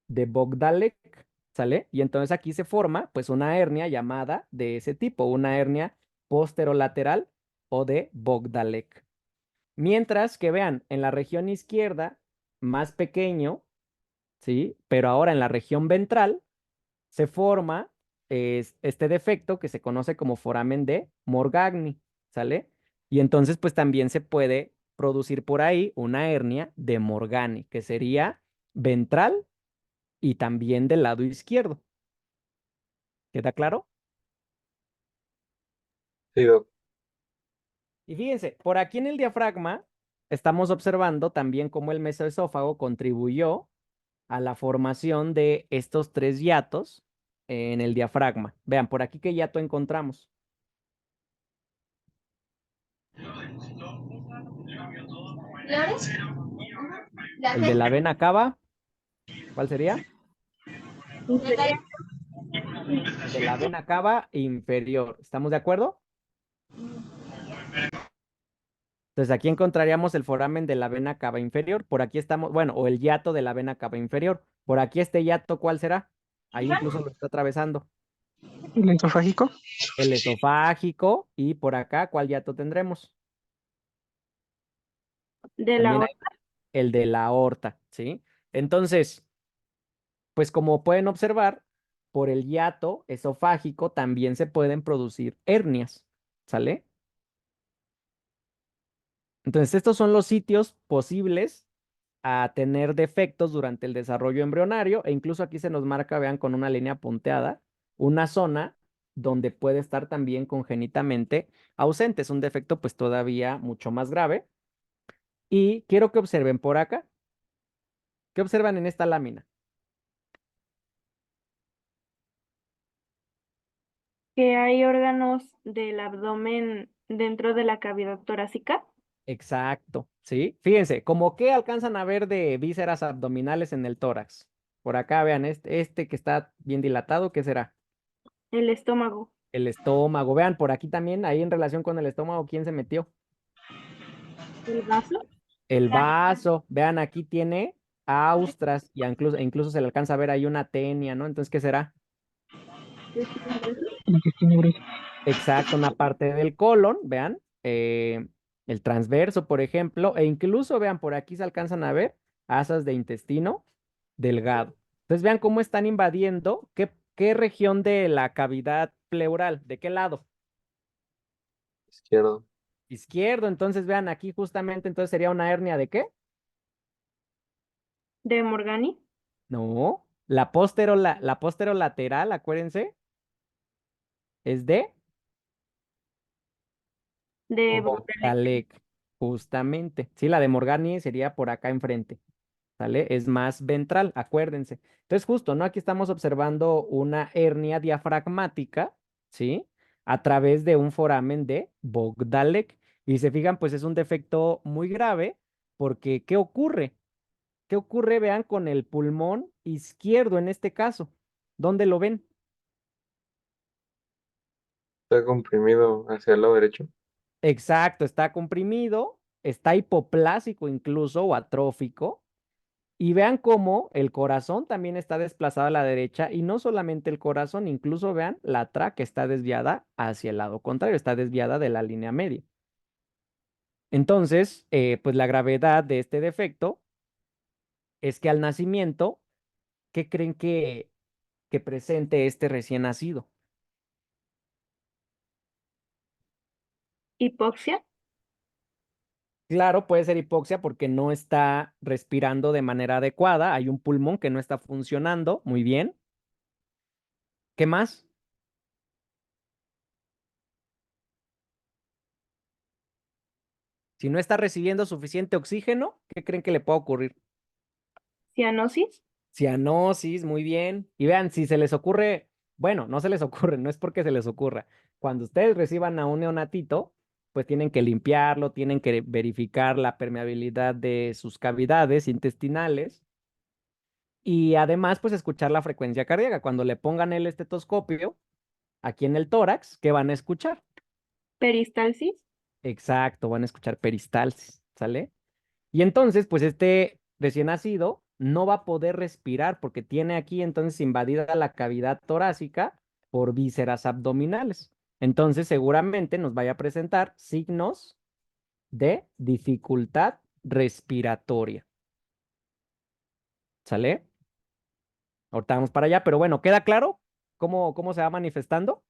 de Bogdalek, ¿sale? Y entonces aquí se forma pues una hernia llamada de ese tipo, una hernia posterolateral o de Bogdalek. Mientras que vean, en la región izquierda, más pequeño, ¿sí? Pero ahora en la región ventral se forma este defecto que se conoce como foramen de Morgagni, ¿sale? Y entonces pues también se puede producir por ahí una hernia de Morgani, que sería ventral y también del lado izquierdo. ¿Queda claro? Sí, Doc. Y fíjense, por aquí en el diafragma estamos observando también cómo el mesoesófago contribuyó a la formación de estos tres hiatos en el diafragma. Vean, por aquí qué hiato encontramos. El de la vena cava, ¿cuál sería? Inferior. El de la vena cava inferior. ¿Estamos de acuerdo? Entonces aquí encontraríamos el foramen de la vena cava inferior. Por aquí estamos, bueno, o el hiato de la vena cava inferior. Por aquí este hiato, ¿cuál será? Ahí incluso lo está atravesando. El esofágico. El esofágico y por acá, ¿cuál hiato tendremos? De la También hay otra, el de la aorta, ¿sí? Entonces, pues como pueden observar, por el hiato esofágico también se pueden producir hernias, ¿sale? Entonces, estos son los sitios posibles a tener defectos durante el desarrollo embrionario e incluso aquí se nos marca, vean, con una línea punteada, una zona donde puede estar también congénitamente ausente. Es un defecto pues todavía mucho más grave. Y quiero que observen por acá. ¿Qué observan en esta lámina? que hay órganos del abdomen dentro de la cavidad torácica. Exacto, ¿sí? Fíjense, ¿como qué alcanzan a ver de vísceras abdominales en el tórax? Por acá, vean, este que está bien dilatado, ¿qué será? El estómago, El estómago. Vean, por aquí también, ahí en relación con el estómago, ¿quién se metió? el vaso, El vaso. Vean, aquí tiene austras y incluso se le alcanza a ver ahí una tenia, ¿no? Entonces, ¿qué será? intestino grueso, El intestino grueso. Exacto, una parte del colon, vean, el transverso, por ejemplo, e incluso, vean, por aquí se alcanzan a ver asas de intestino delgado. Entonces, vean cómo están invadiendo, qué región de la cavidad pleural, ¿de qué lado? Izquierdo. Izquierdo, entonces vean aquí justamente, entonces sería una hernia ¿de qué? de Morgani, No, la posterolateral, acuérdense, es de de Ojo. Bordele, Galec, justamente. Sí, la de Morgani sería por acá enfrente, ¿sale? Es más ventral, acuérdense. Entonces, justo, ¿no? Aquí estamos observando una hernia diafragmática, ¿sí? A través de un foramen de Bogdalek. Y se fijan, pues es un defecto muy grave, porque ¿qué ocurre? ¿Qué ocurre, vean, con el pulmón izquierdo en este caso? ¿Dónde lo ven? Está comprimido hacia el lado derecho. Exacto, está comprimido, está hipoplásico incluso o atrófico. Y vean cómo el corazón también está desplazado a la derecha y no solamente el corazón, incluso vean, la tráquea está desviada hacia el lado contrario, está desviada de la línea media. Entonces, pues la gravedad de este defecto es que al nacimiento, ¿qué creen que presente este recién nacido? hipoxia, Claro, puede ser hipoxia porque no está respirando de manera adecuada, hay un pulmón que no está funcionando muy bien. ¿Qué más? Si no está recibiendo suficiente oxígeno, ¿qué creen que le puede ocurrir? cianosis, Cianosis, muy bien. Y vean, si se les ocurre, bueno, no se les ocurre, no es porque se les ocurra. Cuando ustedes reciban a un neonatito, pues tienen que limpiarlo, tienen que verificar la permeabilidad de sus cavidades intestinales y además, pues escuchar la frecuencia cardíaca. Cuando le pongan el estetoscopio aquí en el tórax, ¿qué van a escuchar? peristalsis, Exacto, van a escuchar peristalsis, ¿sale? Y entonces, pues este recién nacido no va a poder respirar porque tiene aquí entonces invadida la cavidad torácica por vísceras abdominales. Entonces, seguramente nos vaya a presentar signos de dificultad respiratoria. ¿Sale? Ahorita vamos para allá, pero bueno, ¿queda claro cómo se va manifestando?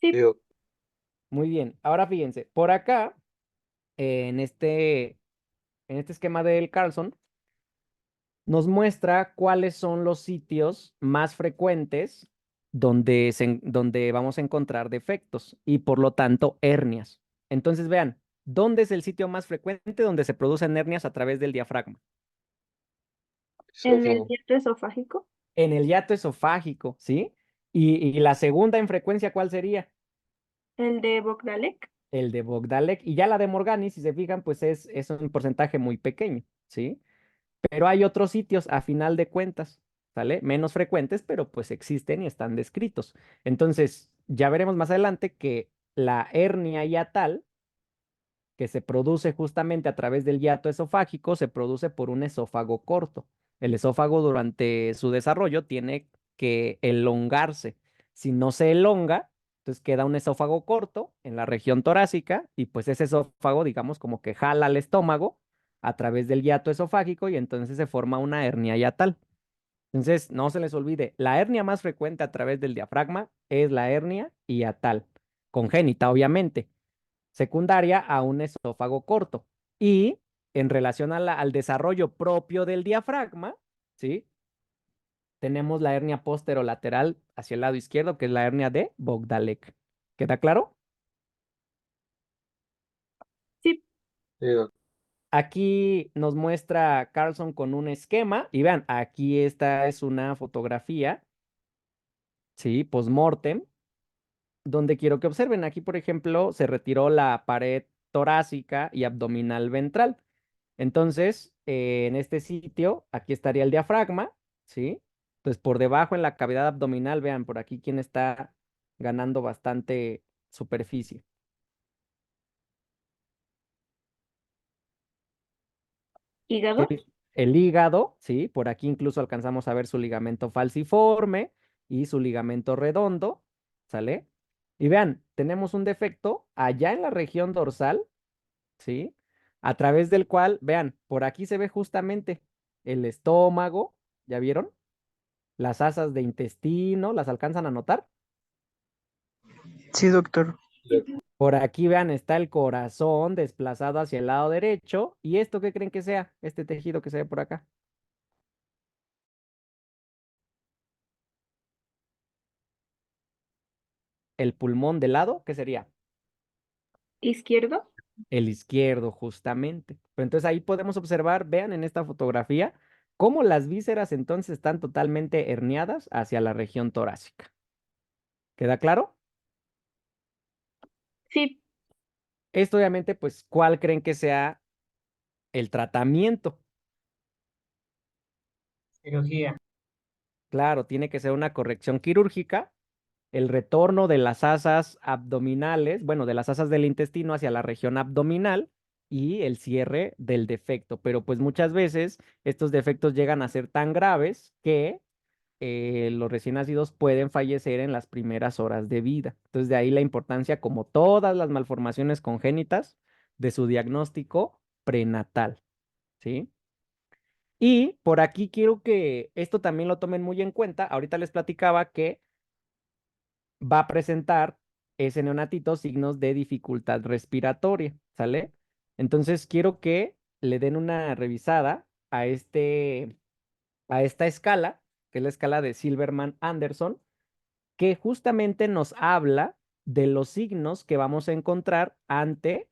sí, Digo, Muy bien. Ahora fíjense, por acá, en este esquema del Carlson, nos muestra cuáles son los sitios más frecuentes donde vamos a encontrar defectos y por lo tanto hernias. Entonces vean, ¿dónde es el sitio más frecuente donde se producen hernias a través del diafragma? en el esófago. hiato esofágico, En el hiato esofágico, ¿sí? Y la segunda en frecuencia, ¿cuál sería? el de Bogdalek, El de Bogdalek. Y ya la de Morgani, si se fijan, pues es un porcentaje muy pequeño, ¿sí? Pero hay otros sitios a final de cuentas, ¿sale? Menos frecuentes, pero pues existen y están descritos. Entonces, ya veremos más adelante que la hernia hiatal, que se produce justamente a través del hiato esofágico, se produce por un esófago corto. El esófago durante su desarrollo tiene que elongarse. Si no se elonga, entonces queda un esófago corto en la región torácica y pues ese esófago, digamos, como que jala al estómago a través del hiato esofágico y entonces se forma una hernia hiatal. Entonces, no se les olvide, la hernia más frecuente a través del diafragma es la hernia hiatal, congénita, obviamente, secundaria a un esófago corto. Y en relación a al desarrollo propio del diafragma, ¿sí? Tenemos la hernia posterolateral hacia el lado izquierdo, que es la hernia de Bogdalek. ¿Queda claro? Sí, Sí, doc. Aquí nos muestra Carlson con un esquema y vean, aquí esta es una fotografía, ¿sí? Post-mortem, donde quiero que observen. Aquí, por ejemplo, se retiró la pared torácica y abdominal ventral. Entonces, en este sitio, aquí estaría el diafragma, ¿sí? Entonces, por debajo en la cavidad abdominal, vean por aquí quién está ganando bastante superficie. hígado. El hígado, ¿sí? Por aquí incluso alcanzamos a ver su ligamento falciforme y su ligamento redondo, ¿sale? Y vean, tenemos un defecto allá en la región dorsal, ¿sí? A través del cual, vean, por aquí se ve justamente el estómago, ¿ya vieron? Las asas de intestino, ¿las alcanzan a notar? Sí, doctor. Por aquí, vean, está el corazón desplazado hacia el lado derecho. ¿Y esto qué creen que sea? Este tejido que se ve por acá. El pulmón del lado, ¿qué sería? Izquierdo. El izquierdo, justamente. Pero entonces ahí podemos observar, vean en esta fotografía, cómo las vísceras entonces están totalmente herniadas hacia la región torácica. ¿Queda claro? Sí, Esto obviamente, pues, ¿cuál creen que sea el tratamiento? Cirugía. Claro, tiene que ser una corrección quirúrgica, el retorno de las asas abdominales, bueno, de las asas del intestino hacia la región abdominal y el cierre del defecto. Pero pues muchas veces estos defectos llegan a ser tan graves que los recién nacidos pueden fallecer en las primeras horas de vida. Entonces, de ahí la importancia, como todas las malformaciones congénitas, de su diagnóstico prenatal, ¿sí? Y por aquí quiero que esto también lo tomen muy en cuenta. Ahorita les platicaba que va a presentar ese neonatito signos de dificultad respiratoria, ¿sale? Entonces, quiero que le den una revisada a esta escala, que es la escala de Silverman-Anderson, que justamente nos habla de los signos que vamos a encontrar ante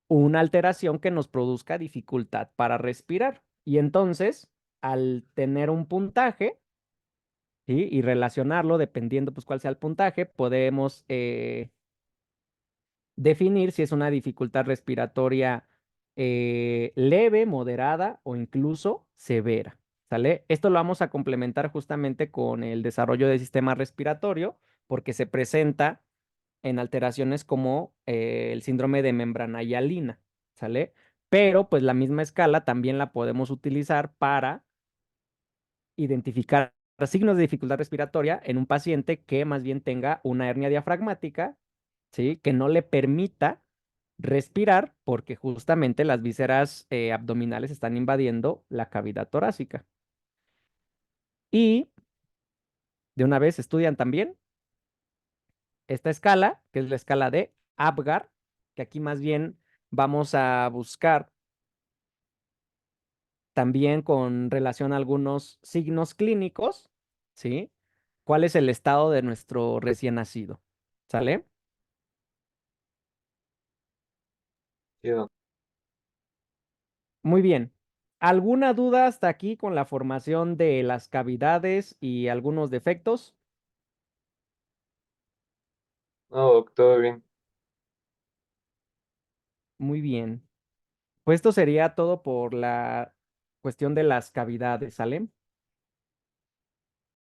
una alteración que nos produzca dificultad para respirar. Y entonces, al tener un puntaje, ¿sí? Y relacionarlo, dependiendo pues cuál sea el puntaje, podemos definir si es una dificultad respiratoria leve, moderada o incluso severa. ¿Sale? Esto lo vamos a complementar justamente con el desarrollo del sistema respiratorio, porque se presenta en alteraciones como el síndrome de membrana hialina, ¿sale? Pero pues la misma escala también la podemos utilizar para identificar signos de dificultad respiratoria en un paciente que más bien tenga una hernia diafragmática, ¿sí? Que no le permita respirar porque justamente las vísceras abdominales están invadiendo la cavidad torácica. Y de una vez estudian también esta escala, que es la escala de Apgar, que aquí más bien vamos a buscar también con relación a algunos signos clínicos, ¿sí? ¿Cuál es el estado de nuestro recién nacido? ¿Sale? Sí, doc. Muy bien. ¿Alguna duda hasta aquí con la formación de las cavidades y algunos defectos? No, doc, todo bien. Muy bien. Pues esto sería todo por la cuestión de las cavidades, ¿sale?